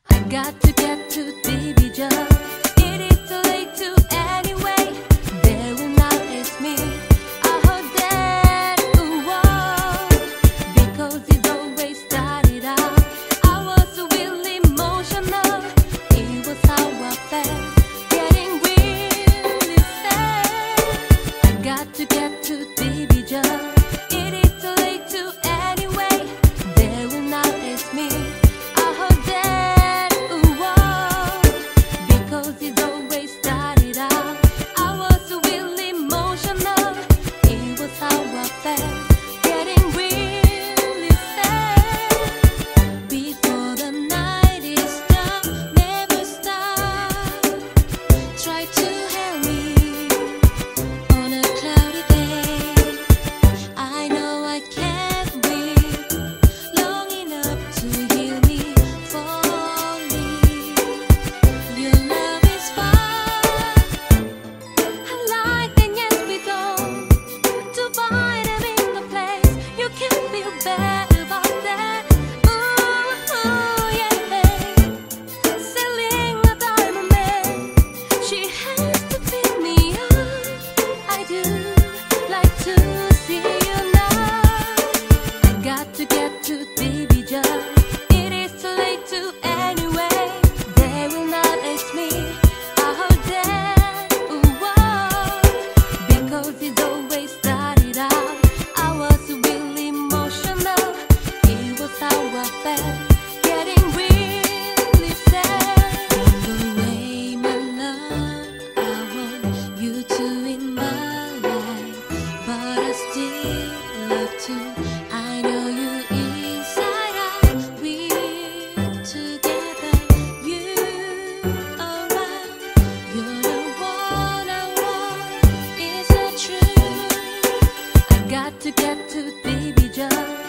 I got to get to Division. It is too late to anyway. They will not ask me. I heard that because it always started out. I was really emotional. It was how I felt, getting really sad. I got to get to Division. It is too late to anyway. They will not ask me. I heard that because it always started out. I was really emotional. It was how I felt, getting really sad. Before the night is done, never stop. Try to help me on a cloudy day. I know I can't wait long enough to heal me falling. Your love is far. I like and yes we go to find him in the place. You can feel bad about that. Ooh, yeah. Selling a diamond man. She has to pick me up. I do like to see you now. I got to get to Division. It is too late to anyway. They will not ask me. I heard that because it always started out. I was really emotional. It was how I felt, getting really sad. On the way, my love, I want you to in my life, but I still love to. I know you inside out. We're together, you around. You're the one I want. Is that true? I got to get to Division.